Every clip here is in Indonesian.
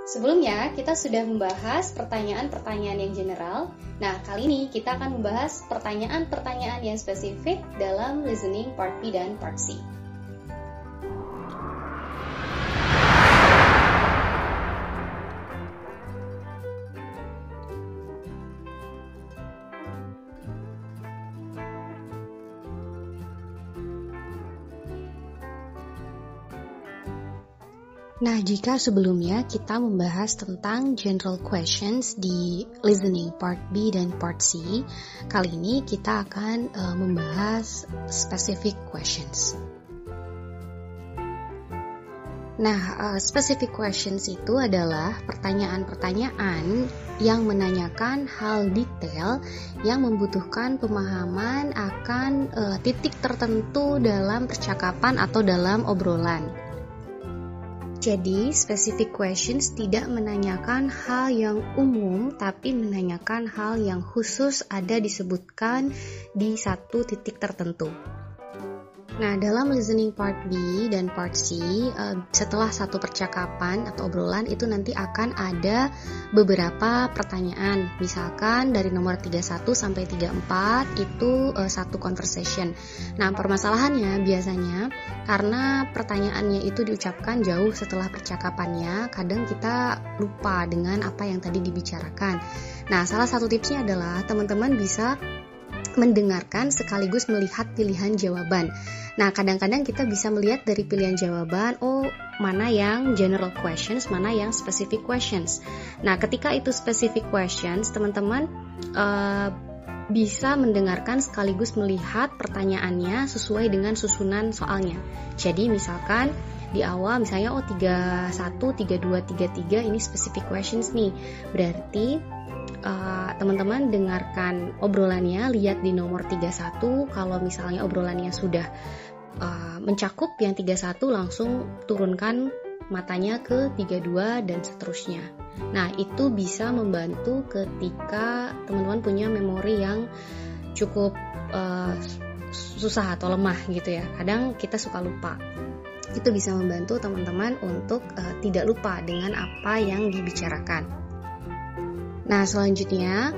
Sebelumnya, kita sudah membahas pertanyaan-pertanyaan yang general. Nah, kali ini kita akan membahas pertanyaan-pertanyaan yang spesifik dalam listening part B dan part C. Nah, jika sebelumnya kita membahas tentang general questions di listening part B dan part C, kali ini kita akan membahas specific questions. Nah, specific questions itu adalah pertanyaan-pertanyaan yang menanyakan hal detail yang membutuhkan pemahaman akan titik tertentu dalam percakapan atau dalam obrolan. Jadi, specific questions tidak menanyakan hal yang umum, tapi menanyakan hal yang khusus ada disebutkan di satu titik tertentu. Nah, dalam listening part B dan part C, setelah satu percakapan atau obrolan itu nanti akan ada beberapa pertanyaan. Misalkan dari nomor 31 sampai 34 itu satu conversation. Nah, permasalahannya biasanya karena pertanyaannya itu diucapkan jauh setelah percakapannya, kadang kita lupa dengan apa yang tadi dibicarakan. Nah, salah satu tipsnya adalah teman-teman bisa mendengarkan sekaligus melihat pilihan jawaban. Nah, kadang-kadang kita bisa melihat dari pilihan jawaban, mana yang general questions, mana yang specific questions. Nah, ketika itu specific questions, teman-teman bisa mendengarkan sekaligus melihat pertanyaannya sesuai dengan susunan soalnya. Jadi, misalkan di awal misalnya 31, 32, 33 ini specific questions nih. Berarti teman-teman dengarkan obrolannya, lihat di nomor 31, kalau misalnya obrolannya sudah mencakup yang 31 langsung turunkan matanya ke 32 dan seterusnya. Nah, itu bisa membantu ketika teman-teman punya memori yang cukup susah atau lemah gitu ya. Kadang kita suka lupa. Itu bisa membantu teman-teman untuk tidak lupa dengan apa yang dibicarakan. Nah, selanjutnya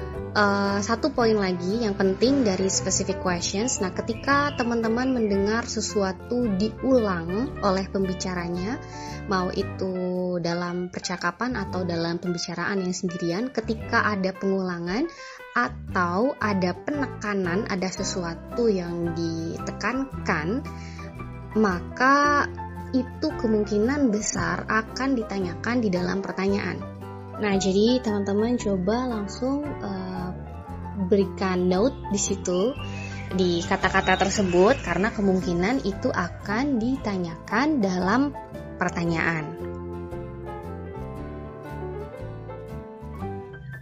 satu poin lagi yang penting dari specific questions. Nah, ketika teman-teman mendengar sesuatu diulang oleh pembicaranya, mau itu dalam percakapan atau dalam pembicaraan yang sendirian, ketika ada pengulangan atau ada penekanan, ada sesuatu yang ditekankan, maka itu kemungkinan besar akan ditanyakan di dalam pertanyaan. Nah, jadi teman-teman coba langsung berikan note di situ di kata-kata tersebut karena kemungkinan itu akan ditanyakan dalam pertanyaan.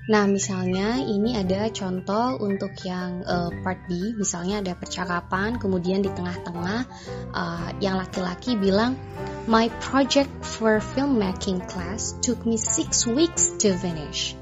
Nah, misalnya ini ada contoh untuk yang part B, misalnya ada percakapan, kemudian di tengah-tengah yang laki-laki bilang, "My project for filmmaking class took me 6 weeks to finish."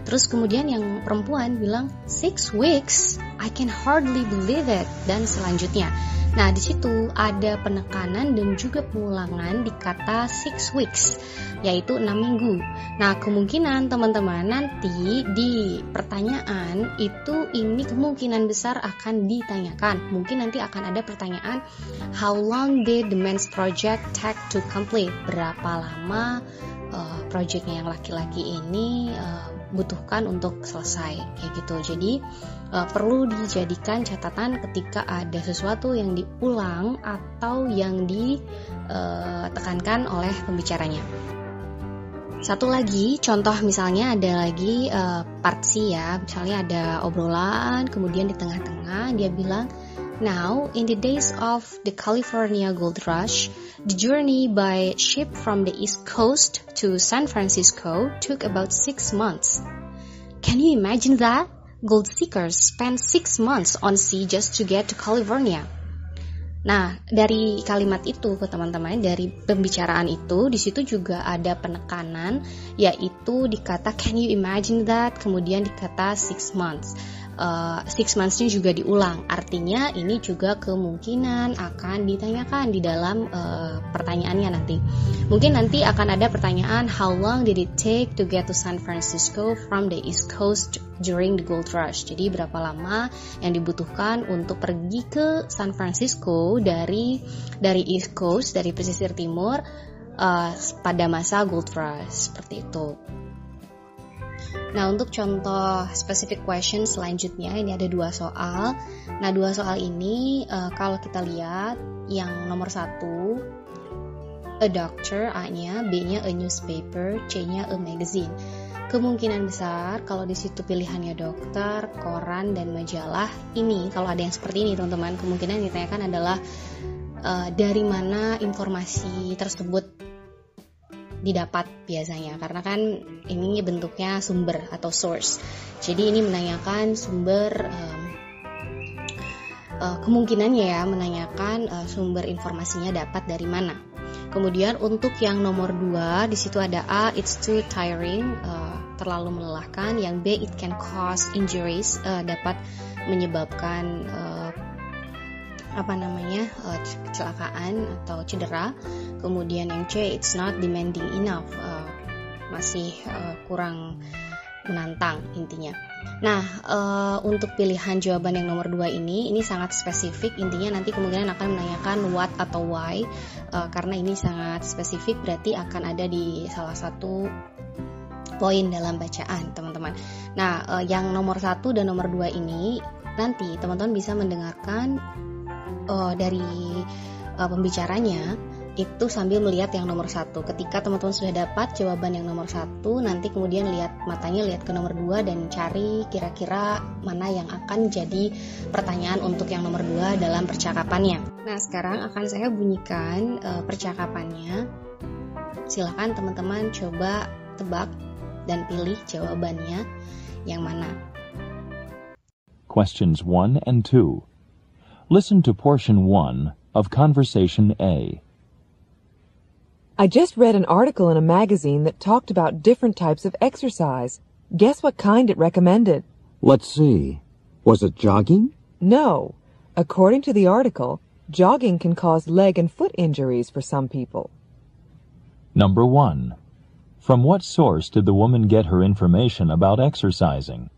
Terus kemudian yang perempuan bilang, 6 weeks? I can hardly believe it. Dan selanjutnya. Nah, di situ ada penekanan dan juga pengulangan di kata 6 weeks, yaitu 6 minggu. Nah, kemungkinan teman-teman nanti di pertanyaan itu ini kemungkinan besar akan ditanyakan. Mungkin nanti akan ada pertanyaan, how long did the men's project take to complete? Berapa lama projectnya yang laki-laki ini butuhkan untuk selesai, kayak gitu. Jadi perlu dijadikan catatan ketika ada sesuatu yang diulang atau yang ditekankan oleh pembicaranya. Satu lagi contoh, misalnya ada lagi part C ya, misalnya ada obrolan, kemudian di tengah-tengah dia bilang, "Now, in the days of the California Gold Rush, the journey by ship from the East Coast to San Francisco took about 6 months. Can you imagine that? Gold seekers spent 6 months on sea just to get to California." Nah, dari kalimat itu ke teman-teman, dari pembicaraan itu, di situ juga ada penekanan, yaitu di kata "can you imagine that", kemudian di kata 6 months. 6 months-nya juga diulang. Artinya ini juga kemungkinan akan ditanyakan di dalam pertanyaannya nanti. Mungkin nanti akan ada pertanyaan, how long did it take to get to San Francisco from the East Coast during the Gold Rush? Jadi berapa lama yang dibutuhkan untuk pergi ke San Francisco dari East Coast, dari pesisir timur pada masa Gold Rush, seperti itu. Nah, untuk contoh specific question selanjutnya, ini ada 2 soal. Nah, 2 soal ini kalau kita lihat, yang nomor 1, a doctor, A-nya, B-nya a newspaper, C-nya a magazine. Kemungkinan besar kalau di situ pilihannya dokter, koran, dan majalah, ini kalau ada yang seperti ini teman-teman, kemungkinan yang ditanyakan adalah dari mana informasi tersebut didapat biasanya, karena kan ini bentuknya sumber atau source. Jadi ini menanyakan sumber, kemungkinannya ya menanyakan sumber informasinya dapat dari mana. Kemudian untuk yang nomor 2, di situ ada A, it's too tiring, terlalu melelahkan. Yang B, it can cause injuries, dapat menyebabkan kecelakaan atau cedera. Kemudian yang C, it's not demanding enough, masih kurang menantang intinya. Nah, untuk pilihan jawaban yang nomor 2 ini sangat spesifik. Intinya nanti kemungkinan akan menanyakan what atau why, karena ini sangat spesifik, berarti akan ada di salah satu poin dalam bacaan teman-teman. Nah, yang nomor 1 dan nomor 2 ini nanti teman-teman bisa mendengarkan dari pembicaranya itu sambil melihat yang nomor 1. Ketika teman-teman sudah dapat jawaban yang nomor 1, nanti kemudian lihat ke nomor 2 dan cari kira-kira mana yang akan jadi pertanyaan untuk yang nomor 2 dalam percakapannya. Nah, sekarang akan saya bunyikan percakapannya. Silakan teman-teman coba tebak dan pilih jawabannya yang mana. Questions 1 and 2. Listen to portion 1 of Conversation A. I just read an article in a magazine that talked about different types of exercise. Guess what kind it recommended? Let's see. Was it jogging? No. According to the article, jogging can cause leg and foot injuries for some people. Number 1. From what source did the woman get her information about exercising?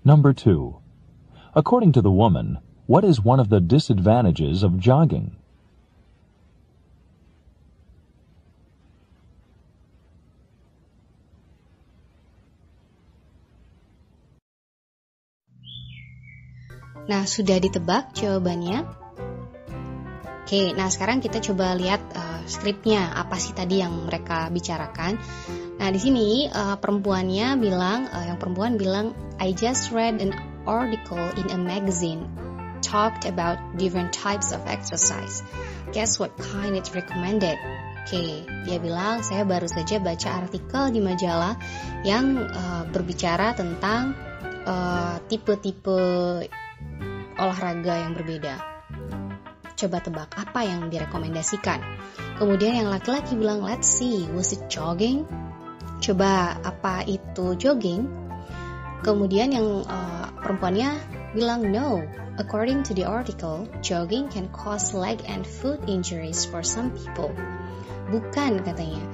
Number 2. According to the woman, what is one of the disadvantages of jogging? Nah, sudah ditebak jawabannya? Oke, nah sekarang kita coba lihat skripnya, apa sih tadi yang mereka bicarakan. Nah, di sini perempuan bilang, I just read an article in a magazine talked about different types of exercise. Guess what kind it recommended? Oke, dia bilang, saya baru saja baca artikel di majalah yang berbicara tentang tipe-tipe olahraga yang berbeda. Coba tebak apa yang direkomendasikan. Kemudian yang laki-laki bilang, let's see, was it jogging? Coba, apa itu jogging? Kemudian yang perempuannya bilang, no, according to the article, jogging can cause leg and foot injuries for some people. Bukan, katanya.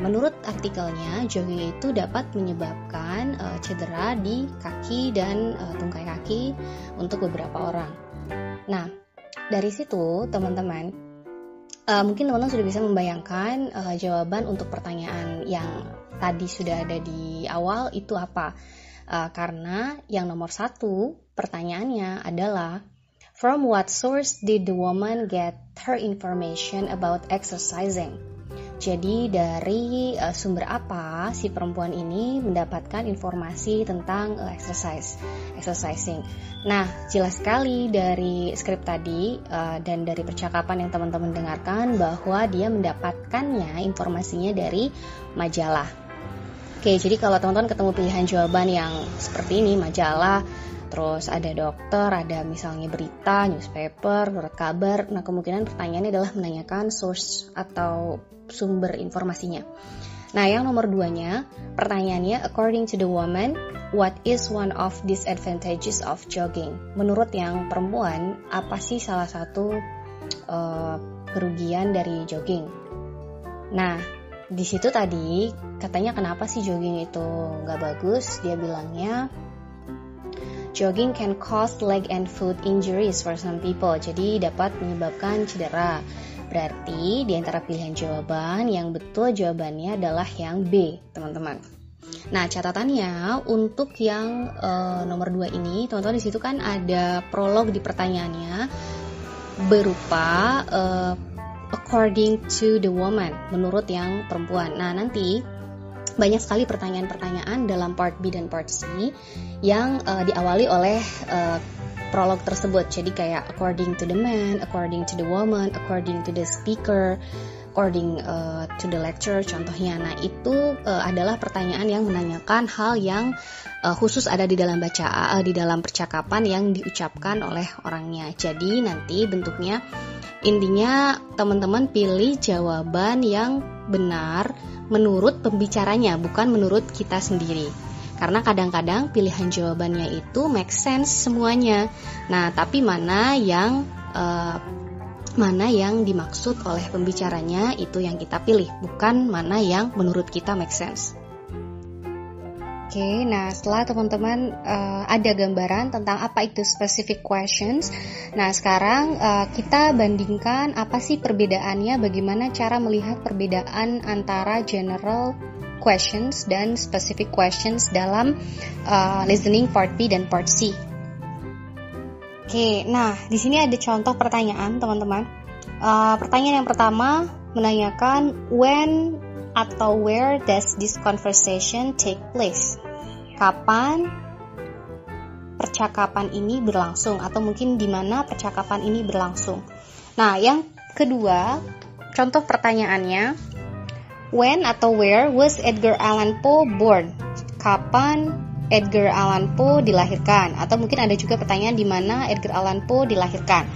Menurut artikelnya, jogging itu dapat menyebabkan cedera di kaki dan tungkai kaki untuk beberapa orang. Nah, dari situ teman-teman, mungkin teman-teman sudah bisa membayangkan jawaban untuk pertanyaan yang tadi sudah ada di awal itu apa. Karena yang nomor 1 pertanyaannya adalah, from what source did the woman get her information about exercising? Jadi dari sumber apa si perempuan ini mendapatkan informasi tentang exercising. Nah, jelas sekali dari skrip tadi dan dari percakapan yang teman-teman dengarkan bahwa dia mendapatkannya informasinya dari majalah. Oke, jadi kalau teman-teman ketemu pilihan jawaban yang seperti ini, majalah, terus ada dokter, ada misalnya berita, newspaper, surat kabar. Nah, kemungkinan pertanyaannya adalah menanyakan source atau sumber informasinya. Nah, yang nomor 2-nya, pertanyaannya, according to the woman, what is one of disadvantages of jogging? Menurut yang perempuan, apa sih salah satu kerugian dari jogging? Nah, di situ tadi katanya kenapa sih jogging itu nggak bagus? Dia bilangnya jogging can cause leg and foot injuries for some people. Jadi dapat menyebabkan cedera. Berarti di antara pilihan jawaban yang betul jawabannya adalah yang B, teman-teman. Nah, catatannya untuk yang nomor 2 ini, teman-teman di situ kan ada prolog di pertanyaannya berupa according to the woman, menurut yang perempuan. Nah, nanti banyak sekali pertanyaan-pertanyaan dalam part B dan part C yang diawali oleh prolog tersebut. Jadi kayak according to the man, according to the woman, according to the speaker, according to the lecturer contohnya. Nah, itu adalah pertanyaan yang menanyakan hal yang khusus ada di dalam di dalam percakapan yang diucapkan oleh orangnya. Jadi nanti bentuknya intinya teman-teman pilih jawaban yang benar menurut pembicaranya, bukan menurut kita sendiri. Karena kadang-kadang pilihan jawabannya itu make sense semuanya. Nah, tapi mana yang dimaksud oleh pembicaranya itu yang kita pilih, bukan mana yang menurut kita make sense. Oke, nah setelah teman-teman ada gambaran tentang apa itu specific questions, nah sekarang kita bandingkan apa sih perbedaannya, bagaimana cara melihat perbedaan antara general questions dan specific questions dalam listening part B dan part C. Oke, nah di sini ada contoh pertanyaan teman-teman. Pertanyaan yang pertama menanyakan when atau where does this conversation take place? Kapan percakapan ini berlangsung, atau mungkin di mana percakapan ini berlangsung. Nah, yang kedua, contoh pertanyaannya, when atau where was Edgar Allan Poe born? Kapan Edgar Allan Poe dilahirkan? Atau mungkin ada juga pertanyaan di mana Edgar Allan Poe dilahirkan.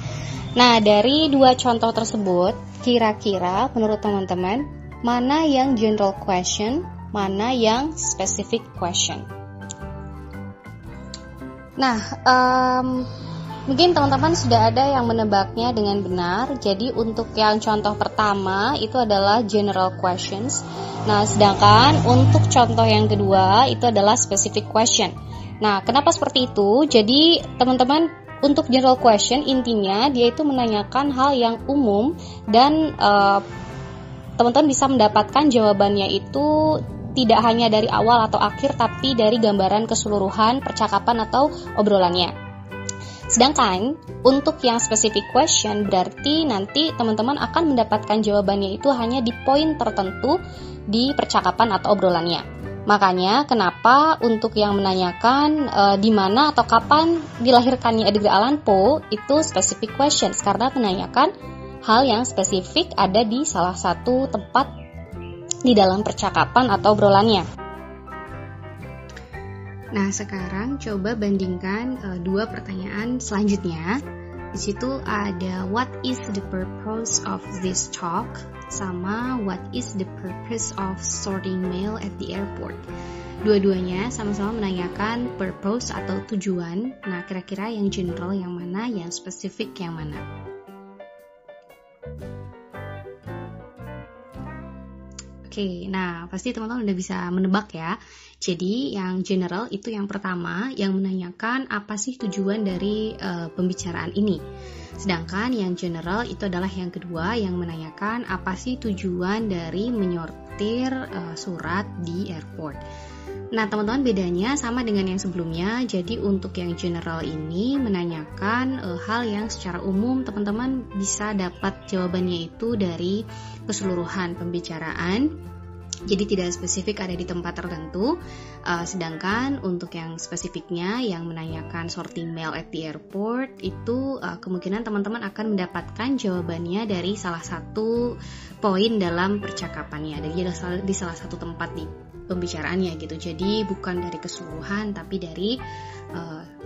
Nah, dari dua contoh tersebut, kira-kira menurut teman-teman mana yang general question, mana yang specific question? Nah, mungkin teman-teman sudah ada yang menebaknya dengan benar. Jadi untuk yang contoh pertama itu adalah general questions. Nah, sedangkan untuk contoh yang kedua itu adalah specific question. Nah, kenapa seperti itu? Jadi teman-teman, untuk general question intinya dia itu menanyakan hal yang umum dan teman-teman bisa mendapatkan jawabannya itu tidak hanya dari awal atau akhir, tapi dari gambaran keseluruhan percakapan atau obrolannya. Sedangkan untuk yang specific question berarti nanti teman-teman akan mendapatkan jawabannya itu hanya di poin tertentu di percakapan atau obrolannya. Makanya kenapa untuk yang menanyakan di mana atau kapan dilahirkannya Edgar Allan Poe itu specific questions, karena menanyakan hal yang spesifik ada di salah satu tempat di dalam percakapan atau obrolannya. Nah, sekarang coba bandingkan dua pertanyaan selanjutnya. Di situ ada what is the purpose of this talk sama what is the purpose of sorting mail at the airport. Dua-duanya sama-sama menanyakan purpose atau tujuan. Nah, kira-kira yang general yang mana, yang spesifik yang mana? Oke, nah pasti teman-teman udah bisa menebak ya. Jadi yang general itu yang pertama yang menanyakan apa sih tujuan dari pembicaraan ini. Sedangkan yang general itu adalah yang kedua yang menanyakan apa sih tujuan dari menyortir surat di airport. Nah teman-teman, bedanya sama dengan yang sebelumnya. Jadi untuk yang general ini menanyakan hal yang secara umum teman-teman bisa dapat jawabannya itu dari keseluruhan pembicaraan. Jadi tidak spesifik ada di tempat tertentu. Sedangkan untuk yang spesifiknya yang menanyakan sorting mail at the airport itu kemungkinan teman-teman akan mendapatkan jawabannya dari salah satu poin dalam percakapannya. Jadi di salah satu tempat di pembicaraannya gitu. Jadi bukan dari keseluruhan tapi dari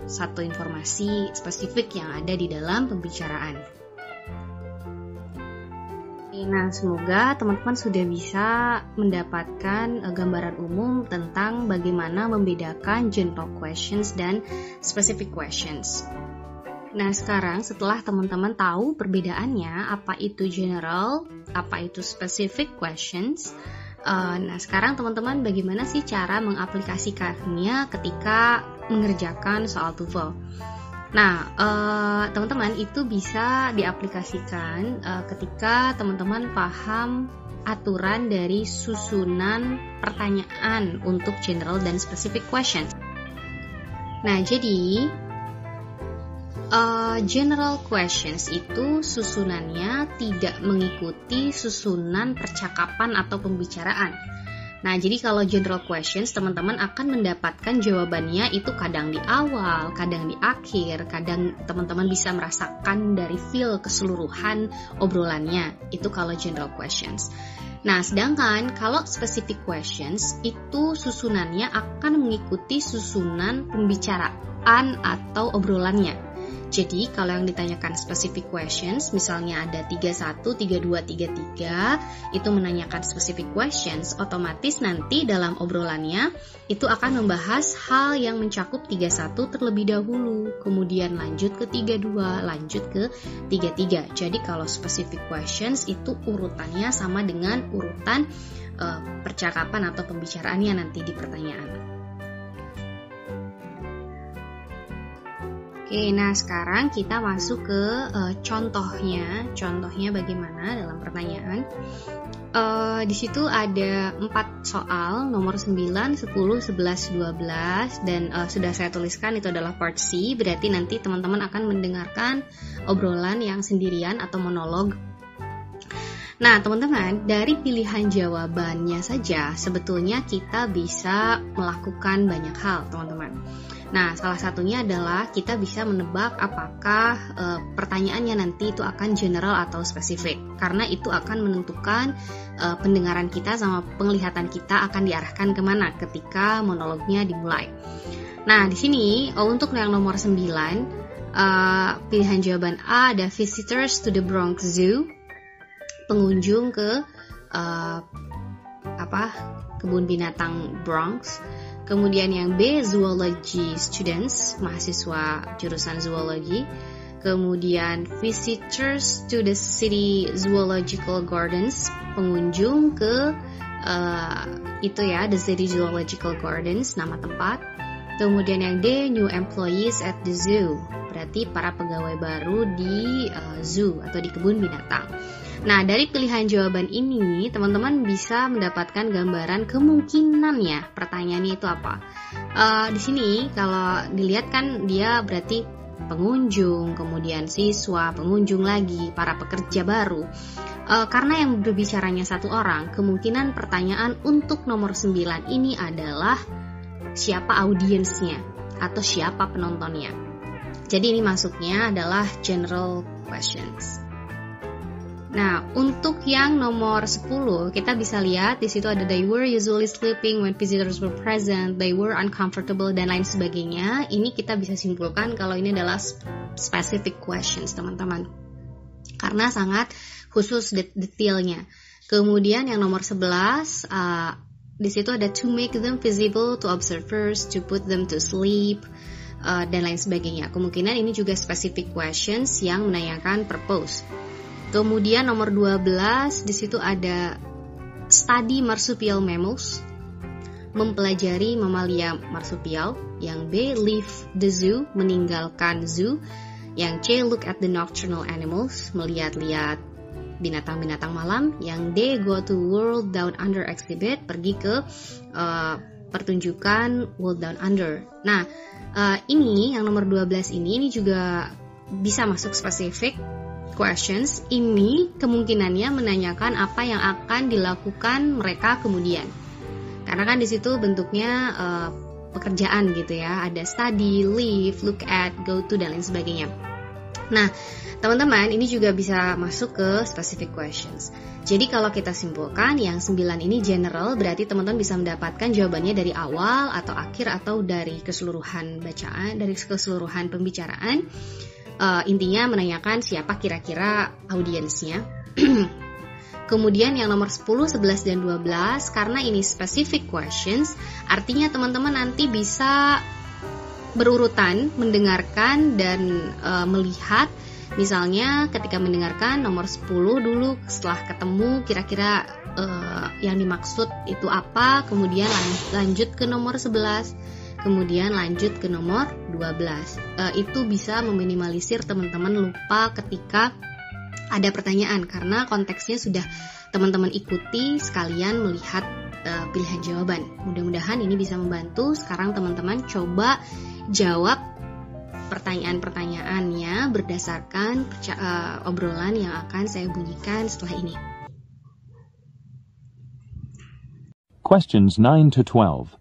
satu informasi spesifik yang ada di dalam pembicaraan. Nah, semoga teman-teman sudah bisa mendapatkan gambaran umum tentang bagaimana membedakan general questions dan specific questions. Nah, sekarang setelah teman-teman tahu perbedaannya, apa itu general, apa itu specific questions, nah sekarang teman-teman bagaimana sih cara mengaplikasikannya ketika mengerjakan soal TOEFL? Nah, teman-teman itu bisa diaplikasikan ketika teman-teman paham aturan dari susunan pertanyaan untuk general dan specific questions. Nah, jadi general questions itu susunannya tidak mengikuti susunan percakapan atau pembicaraan. Nah, jadi kalau general questions, teman-teman akan mendapatkan jawabannya itu kadang di awal, kadang di akhir, kadang teman-teman bisa merasakan dari feel keseluruhan obrolannya. Itu kalau general questions. Nah, sedangkan kalau specific questions, itu susunannya akan mengikuti susunan pembicaraan atau obrolannya. Jadi kalau yang ditanyakan specific questions, misalnya ada 31, 32, 33, itu menanyakan specific questions, otomatis nanti dalam obrolannya itu akan membahas hal yang mencakup 31 terlebih dahulu, kemudian lanjut ke 32, lanjut ke 33. Jadi kalau specific questions itu urutannya sama dengan urutan percakapan atau pembicaraannya nanti di pertanyaan. Oke, nah sekarang kita masuk ke contohnya. Contohnya bagaimana dalam pertanyaan? Di situ ada 4 soal, nomor 9, 10, 11, 12, dan sudah saya tuliskan itu adalah part C. Berarti nanti teman-teman akan mendengarkan obrolan yang sendirian atau monolog. Nah, teman-teman, dari pilihan jawabannya saja sebetulnya kita bisa melakukan banyak hal, teman-teman. Nah, salah satunya adalah kita bisa menebak apakah pertanyaannya nanti itu akan general atau spesifik. Karena itu akan menentukan pendengaran kita sama penglihatan kita akan diarahkan kemana ketika monolognya dimulai. Nah, di sini untuk yang nomor 9, pilihan jawaban A ada visitors to the Bronx Zoo, pengunjung ke kebun binatang Bronx. Kemudian yang B, zoology students, mahasiswa jurusan zoologi. Kemudian visitors to the city zoological gardens, pengunjung ke the city zoological gardens, nama tempat. Kemudian yang D, new employees at the zoo, berarti para pegawai baru di zoo atau di kebun binatang. Nah, dari pilihan jawaban ini, teman-teman bisa mendapatkan gambaran kemungkinannya pertanyaannya itu apa. Di sini kalau dilihat kan dia berarti pengunjung, kemudian siswa, pengunjung lagi, para pekerja baru. Karena yang berbicaranya satu orang, kemungkinan pertanyaan untuk nomor 9 ini adalah siapa audiensnya atau siapa penontonnya. Jadi ini masuknya adalah general questions. Nah, untuk yang nomor 10, kita bisa lihat di situ ada they were usually sleeping when visitors were present, they were uncomfortable, dan lain sebagainya. Ini kita bisa simpulkan kalau ini adalah specific questions, teman-teman. Karena sangat khusus detailnya. Kemudian yang nomor 11, di situ ada to make them visible to observers, to put them to sleep, dan lain sebagainya. Kemungkinan ini juga specific questions yang menanyakan purpose. Kemudian nomor 12, di situ ada study marsupial mammals, mempelajari mamalia marsupial. Yang B, leave the zoo, meninggalkan zoo. Yang C, look at the nocturnal animals, melihat-lihat binatang-binatang malam. Yang D, go to World Down Under exhibit, pergi ke pertunjukan World Down Under. Nah, ini yang nomor 12 ini juga bisa masuk specific questions. Ini kemungkinannya menanyakan apa yang akan dilakukan mereka kemudian. Karena kan di situ bentuknya pekerjaan gitu ya. Ada study, leave, look at, go to, dan lain sebagainya. Nah, teman-teman, ini juga bisa masuk ke specific questions. Jadi kalau kita simpulkan, yang 9 ini general, berarti teman-teman bisa mendapatkan jawabannya dari awal atau akhir atau dari keseluruhan bacaan, dari keseluruhan pembicaraan. Intinya menanyakan siapa kira-kira audiensnya. Kemudian yang nomor 10, 11, dan 12, karena ini specific questions, artinya teman-teman nanti bisa berurutan mendengarkan dan melihat. Misalnya ketika mendengarkan nomor 10 dulu, setelah ketemu kira-kira yang dimaksud itu apa, kemudian lanjut ke nomor 11, kemudian lanjut ke nomor 12. Itu bisa meminimalisir teman-teman lupa ketika ada pertanyaan, karena konteksnya sudah teman-teman ikuti sekalian melihat pilihan jawaban. Mudah-mudahan ini bisa membantu. Sekarang teman-teman coba jawab pertanyaan-pertanyaannya berdasarkan obrolan yang akan saya bunyikan setelah ini. Questions 9 to 12.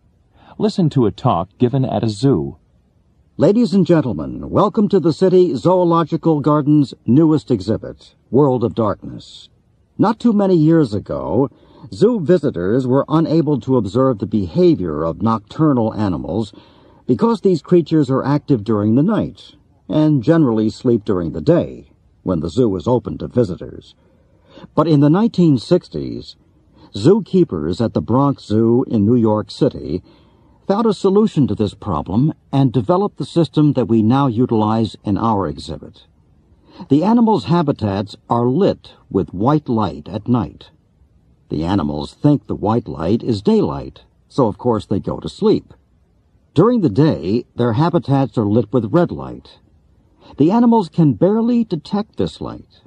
Listen to a talk given at a zoo. Ladies and gentlemen, welcome to the City Zoological Garden's newest exhibit, World of Darkness. Not too many years ago, zoo visitors were unable to observe the behavior of nocturnal animals because these creatures are active during the night and generally sleep during the day when the zoo is open to visitors. But in the 1960s, zookeepers at the Bronx Zoo in New York City found a solution to this problem and developed the system that we now utilize in our exhibit. The animals' habitats are lit with white light at night. The animals think the white light is daylight, so of course they go to sleep. During the day, their habitats are lit with red light. The animals can barely detect this light,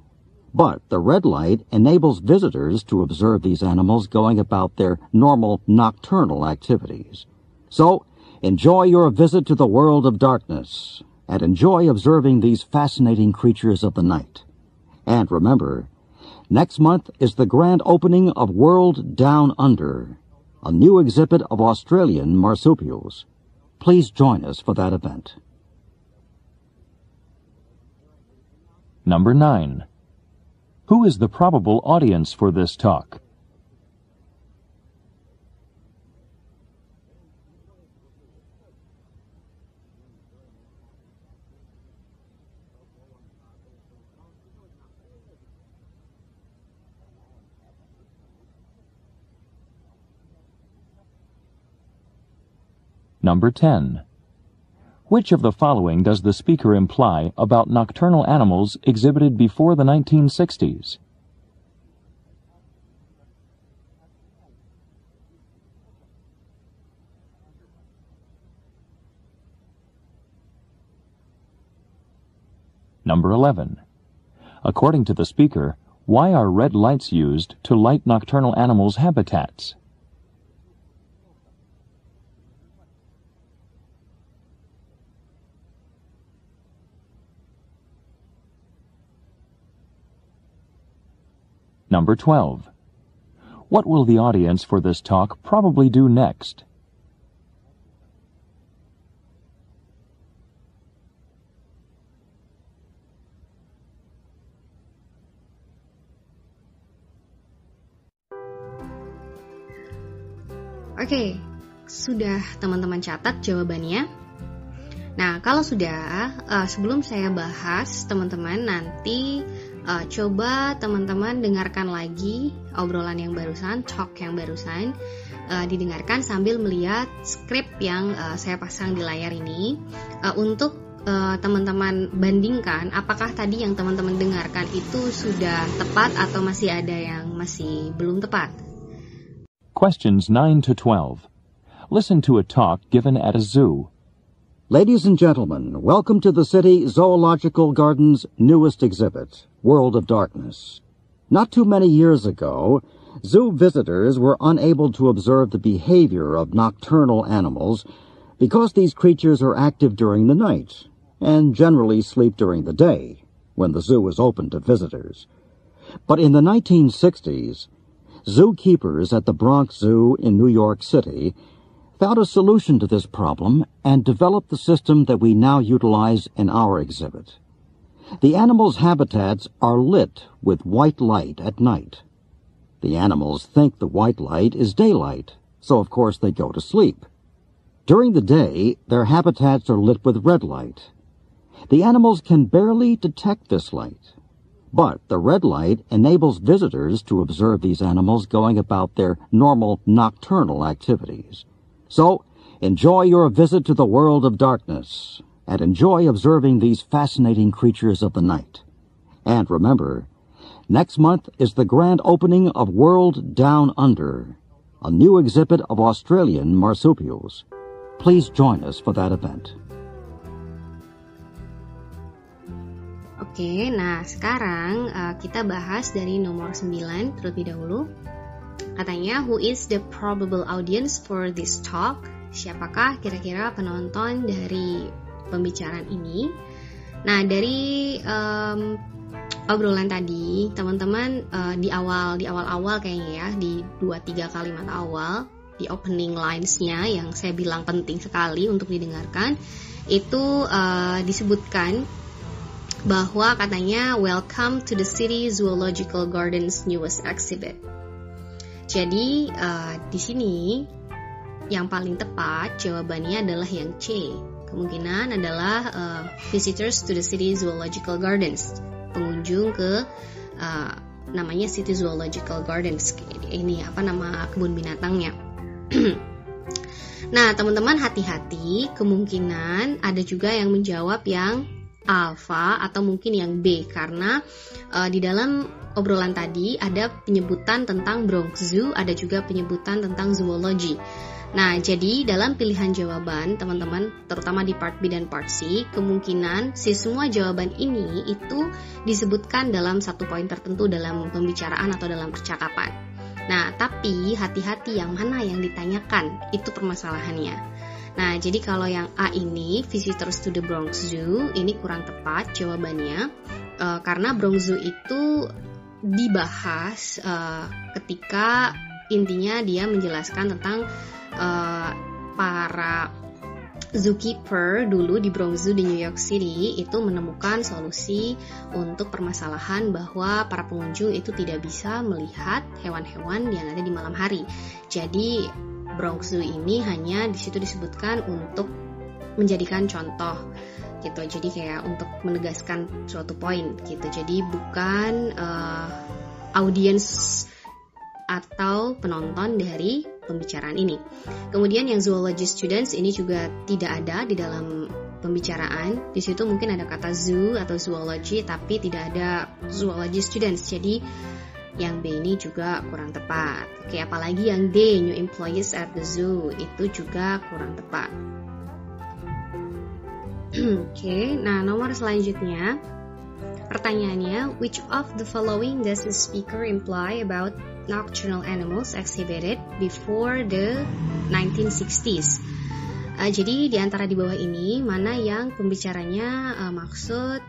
but the red light enables visitors to observe these animals going about their normal nocturnal activities. So, enjoy your visit to the world of darkness, and enjoy observing these fascinating creatures of the night. And remember, next month is the grand opening of World Down Under, a new exhibit of Australian marsupials. Please join us for that event. Number 9. Who is the probable audience for this talk? Number 10. Which of the following does the speaker imply about nocturnal animals exhibited before the 1960s? Number 11. According to the speaker, why are red lights used to light nocturnal animals' habitats? Number 12. What will the audience for this talk probably do next? Oke, sudah teman-teman catat jawabannya? Nah, kalau sudah, sebelum saya bahas, teman-teman nanti coba teman-teman dengarkan lagi obrolan yang barusan, talk yang barusan, didengarkan sambil melihat skrip yang saya pasang di layar ini, untuk teman-teman bandingkan apakah tadi yang teman-teman dengarkan itu sudah tepat atau masih ada yang masih belum tepat. Questions 9 to 12. Listen to a talk given at a zoo. Ladies and gentlemen, welcome to the City Zoological Garden's newest exhibit, World of Darkness. Not too many years ago, zoo visitors were unable to observe the behavior of nocturnal animals because these creatures are active during the night and generally sleep during the day when the zoo is open to visitors. But in the 1960s, zookeepers at the Bronx Zoo in New York City found a solution to this problem and developed the system that we now utilize in our exhibit. The animals' habitats are lit with white light at night. The animals think the white light is daylight, so of course they go to sleep. During the day, their habitats are lit with red light. The animals can barely detect this light, but the red light enables visitors to observe these animals going about their normal nocturnal activities. So, enjoy your visit to the world of darkness, and enjoy observing these fascinating creatures of the night. And remember, next month is the grand opening of World Down Under, a new exhibit of Australian marsupials. Please join us for that event. Oke, nah sekarang kita bahas dari nomor 9 terlebih dahulu. Katanya, who is the probable audience for this talk? Siapakah kira-kira penonton dari pembicaraan ini? Nah, dari obrolan tadi, teman-teman di awal-awal kayaknya ya, di 2-3 kalimat awal, di opening lines-nya yang saya bilang penting sekali untuk didengarkan, itu disebutkan bahwa katanya welcome to the City Zoological Gardens newest exhibit. Jadi di sini yang paling tepat jawabannya adalah yang C. Kemungkinan adalah visitors to the City Zoological Gardens, pengunjung ke namanya City Zoological Gardens. Ini apa nama kebun binatangnya. Nah, teman-teman hati-hati, kemungkinan ada juga yang menjawab yang alfa atau mungkin yang B, karena di dalam obrolan tadi ada penyebutan tentang Bronx Zoo, ada juga penyebutan tentang zoology. Nah, jadi dalam pilihan jawaban teman-teman, terutama di part B dan part C, kemungkinan si semua jawaban ini itu disebutkan dalam satu poin tertentu dalam pembicaraan atau dalam percakapan. Nah, tapi hati-hati yang mana yang ditanyakan, itu permasalahannya. Nah, jadi kalau yang A ini, visitors to the Bronx Zoo, ini kurang tepat jawabannya, karena Bronx Zoo itu dibahas ketika intinya dia menjelaskan tentang para zookeeper dulu di Bronx Zoo di New York City itu menemukan solusi untuk permasalahan bahwa para pengunjung itu tidak bisa melihat hewan-hewan yang ada di malam hari. Jadi Bronx Zoo ini hanya di situ disebutkan untuk menjadikan contoh gitu. Jadi kayak untuk menegaskan suatu poin gitu. Jadi bukan audiens atau penonton dari pembicaraan ini. Kemudian yang zoology students ini juga tidak ada di dalam pembicaraan. Di situ mungkin ada kata zoo atau zoology tapi tidak ada zoology students. Jadi yang B ini juga kurang tepat. Oke, apalagi yang D, new employees at the zoo, itu juga kurang tepat. Oke, nah nomor selanjutnya pertanyaannya, which of the following does the speaker imply about nocturnal animals exhibited before the 1960s? Jadi di antara di bawah ini mana yang pembicaranya maksud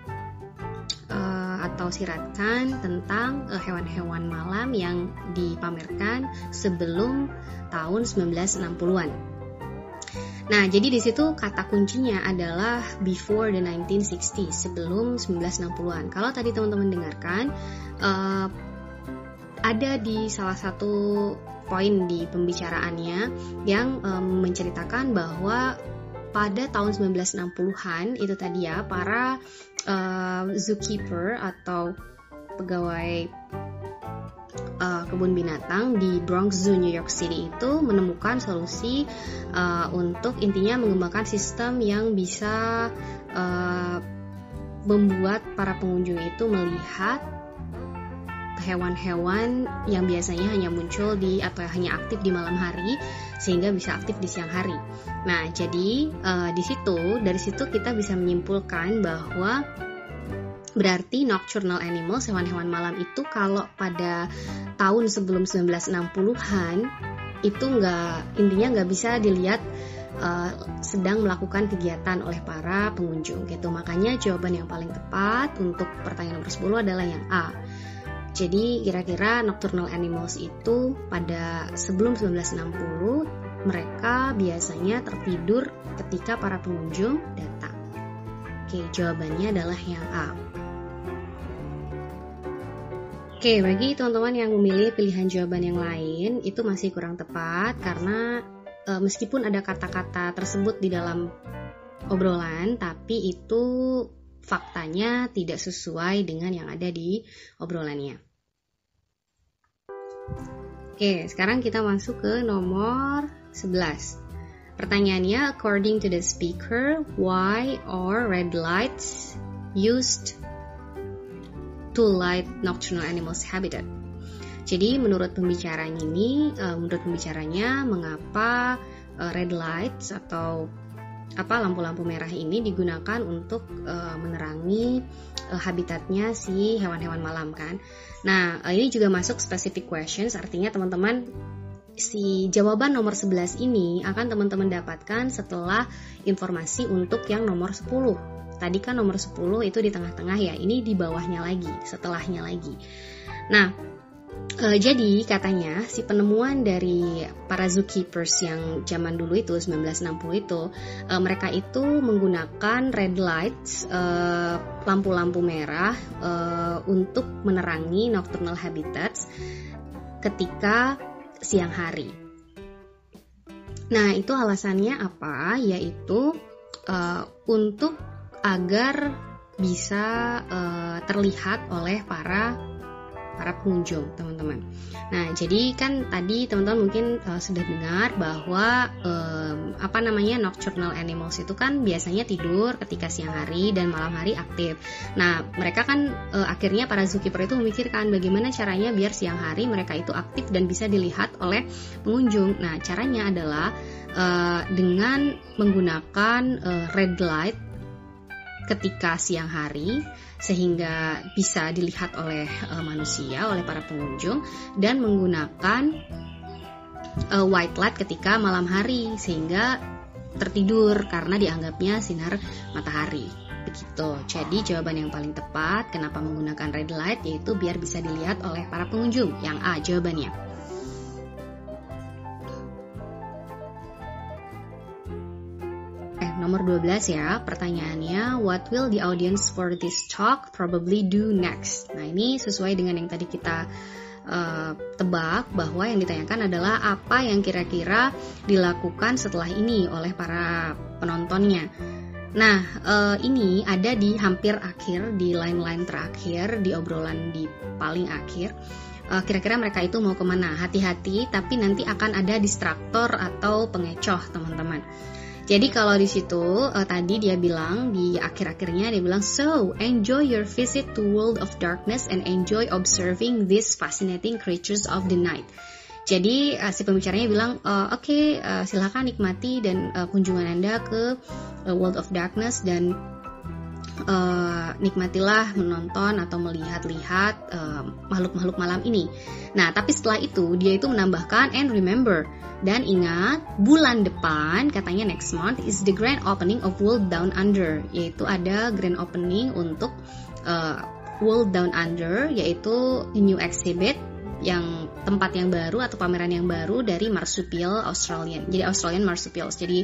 atau siratkan tentang hewan-hewan malam yang dipamerkan sebelum tahun 1960-an. Nah, jadi di situ kata kuncinya adalah before the 1960s, sebelum 1960-an. Kalau tadi teman-teman dengarkan, ada di salah satu poin di pembicaraannya yang menceritakan bahwa pada tahun 1960-an itu tadi ya, para zookeeper atau pegawai kebun binatang di Bronx Zoo, New York City itu menemukan solusi untuk intinya mengembangkan sistem yang bisa membuat para pengunjung itu melihat hewan-hewan yang biasanya hanya muncul di atau hanya aktif di malam hari sehingga bisa aktif di siang hari. Nah, jadi dari situ kita bisa menyimpulkan bahwa berarti nocturnal animals, hewan-hewan malam itu kalau pada tahun sebelum 1960-an itu intinya nggak bisa dilihat sedang melakukan kegiatan oleh para pengunjung gitu. Makanya jawaban yang paling tepat untuk pertanyaan nomor 10 adalah yang A. Jadi kira-kira nocturnal animals itu pada sebelum 1960 mereka biasanya tertidur ketika para pengunjung datang. Oke, jawabannya adalah yang A. Oke, bagi teman-teman yang memilih pilihan jawaban yang lain, itu masih kurang tepat karena meskipun ada kata-kata tersebut di dalam obrolan, tapi itu faktanya tidak sesuai dengan yang ada di obrolannya. Oke, sekarang kita masuk ke nomor 11. Pertanyaannya, according to the speaker, why are red lights used to light nocturnal animals' habitat? Jadi menurut pembicaranya mengapa red lights atau lampu-lampu merah ini digunakan untuk menerangi habitatnya si hewan-hewan malam kan. Nah, ini juga masuk specific questions, artinya teman-teman si jawaban nomor 11 ini akan teman-teman dapatkan setelah informasi untuk yang nomor 10. Tadi kan nomor 10 itu di tengah-tengah ya, ini di bawahnya lagi, setelahnya lagi. Nah, jadi katanya si penemuan dari para zookeepers yang zaman dulu itu 1960 itu, mereka itu menggunakan red lights, lampu-lampu merah untuk menerangi nocturnal habitats ketika siang hari. Nah, itu alasannya apa? Yaitu untuk agar bisa terlihat oleh para pengunjung, teman-teman. Nah, jadi kan tadi teman-teman mungkin sudah dengar bahwa nocturnal animals itu kan biasanya tidur ketika siang hari dan malam hari aktif. Nah, mereka kan akhirnya para zookeeper itu memikirkan bagaimana caranya biar siang hari mereka itu aktif dan bisa dilihat oleh pengunjung. Nah, caranya adalah dengan menggunakan red light ketika siang hari sehingga bisa dilihat oleh manusia, oleh para pengunjung, dan menggunakan white light ketika malam hari sehingga tertidur karena dianggapnya sinar matahari. Begitu. Jadi jawaban yang paling tepat kenapa menggunakan red light yaitu biar bisa dilihat oleh para pengunjung. Yang A jawabannya. Nomor 12 ya, pertanyaannya, what will the audience for this talk probably do next? Nah, ini sesuai dengan yang tadi kita tebak, bahwa yang ditanyakan adalah apa yang kira-kira dilakukan setelah ini oleh para penontonnya. Nah, ini ada di hampir akhir, di line-line terakhir, di obrolan di paling akhir. Kira-kira mereka itu mau kemana? Hati-hati, tapi nanti akan ada distraktor atau pengecoh, teman-teman. Jadi kalau di situ tadi dia bilang di akhir-akhirnya dia bilang, so enjoy your visit to World of Darkness and enjoy observing these fascinating creatures of the night. Jadi si pembicaranya bilang, oke, silakan nikmati dan kunjungan Anda ke World of Darkness dan nikmatilah menonton atau melihat-lihat makhluk-makhluk malam ini. Nah, tapi setelah itu dia itu menambahkan, and remember, dan ingat, bulan depan, katanya next month, is the grand opening of World Down Under, yaitu ada grand opening untuk World Down Under, yaitu new exhibit, yang tempat yang baru atau pameran yang baru dari marsupial Australian. Jadi Australian marsupials. Jadi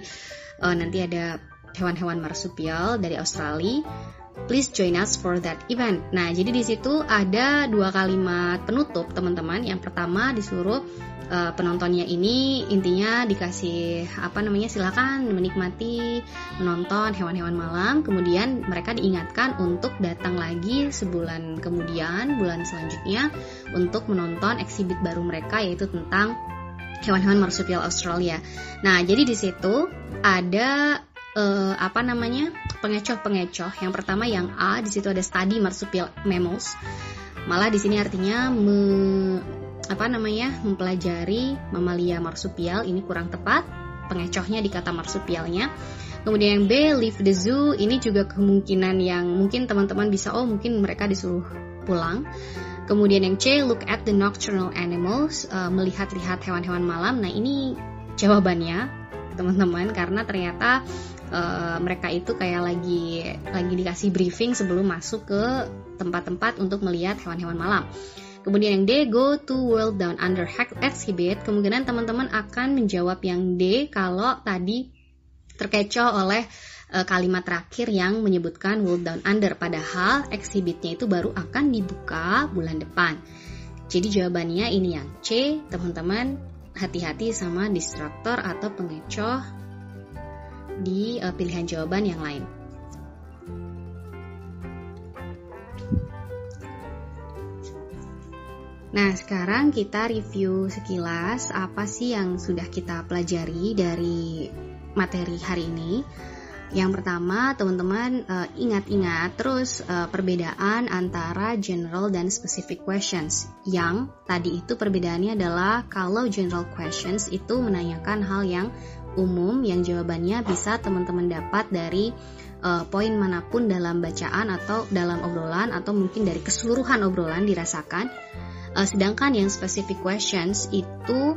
nanti ada hewan-hewan marsupial dari Australia. Please join us for that event. Nah, jadi di situ ada 2 kalimat penutup, teman-teman. Yang pertama disuruh penontonnya ini intinya dikasih silakan menikmati menonton hewan-hewan malam. Kemudian mereka diingatkan untuk datang lagi sebulan kemudian, bulan selanjutnya, untuk menonton eksibit baru mereka, yaitu tentang hewan-hewan marsupial Australia. Nah, jadi di situ ada pengecoh-pengecoh. Yang pertama yang A, di situ ada study marsupial mammals. Malah di sini artinya mempelajari mamalia marsupial, ini kurang tepat. Pengecohnya di kata marsupialnya. Kemudian yang B, leave the zoo, ini juga kemungkinan yang mungkin teman-teman bisa, mungkin mereka disuruh pulang. Kemudian yang C, look at the nocturnal animals, melihat-lihat hewan-hewan malam. Nah, ini jawabannya, teman-teman, karena ternyata mereka itu kayak lagi dikasih briefing sebelum masuk ke tempat-tempat untuk melihat hewan-hewan malam. Kemudian yang D, go to World Down Under exhibit. Kemungkinan teman-teman akan menjawab yang D kalau tadi terkecoh oleh kalimat terakhir yang menyebutkan World Down Under. Padahal exhibitnya itu baru akan dibuka bulan depan. Jadi jawabannya ini yang C, teman-teman hati-hati sama distraktor atau pengecoh di pilihan jawaban yang lain. Nah, sekarang kita review sekilas apa sih yang sudah kita pelajari dari materi hari ini. Yang pertama, teman-teman ingat-ingat terus perbedaan antara general dan specific questions. Yang tadi itu perbedaannya adalah kalau general questions itu menanyakan hal yang umum yang jawabannya bisa teman-teman dapat dari poin manapun dalam bacaan atau dalam obrolan atau mungkin dari keseluruhan obrolan dirasakan. Sedangkan yang specific questions itu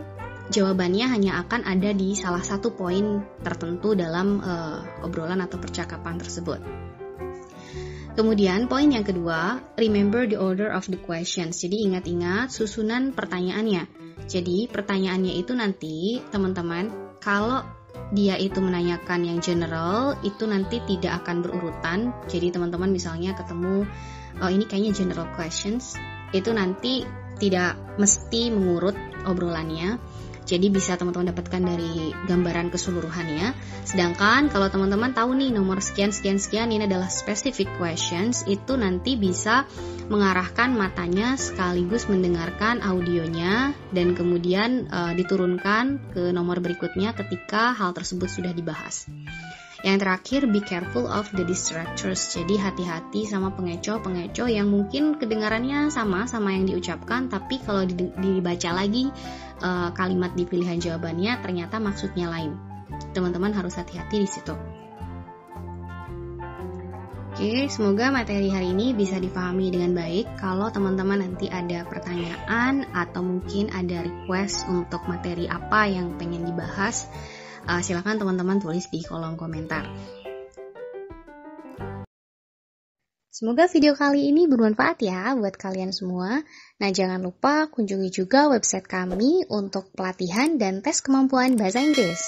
jawabannya hanya akan ada di salah satu poin tertentu dalam obrolan atau percakapan tersebut. Kemudian poin yang kedua, remember the order of the questions. Jadi ingat-ingat susunan pertanyaannya. Jadi pertanyaannya itu nanti teman-teman kalau dia itu menanyakan yang general itu nanti tidak akan berurutan. Jadi teman-teman misalnya ketemu ini kayaknya general questions, itu nanti tidak mesti mengurut obrolannya. Jadi bisa teman-teman dapatkan dari gambaran keseluruhannya. Sedangkan kalau teman-teman tahu nih nomor sekian ini adalah specific questions, itu nanti bisa mengarahkan matanya sekaligus mendengarkan audionya dan kemudian diturunkan ke nomor berikutnya ketika hal tersebut sudah dibahas. Yang terakhir, be careful of the distractors. Jadi hati-hati sama pengecoh yang mungkin kedengarannya sama yang diucapkan, tapi kalau dibaca lagi kalimat di pilihan jawabannya ternyata maksudnya lain. Teman-teman harus hati-hati di situ. Oke, semoga materi hari ini bisa dipahami dengan baik. Kalau teman-teman nanti ada pertanyaan atau mungkin ada request untuk materi apa yang pengen dibahas, silakan teman-teman tulis di kolom komentar. Semoga video kali ini bermanfaat ya buat kalian semua. Nah, jangan lupa kunjungi juga website kami untuk pelatihan dan tes kemampuan bahasa Inggris.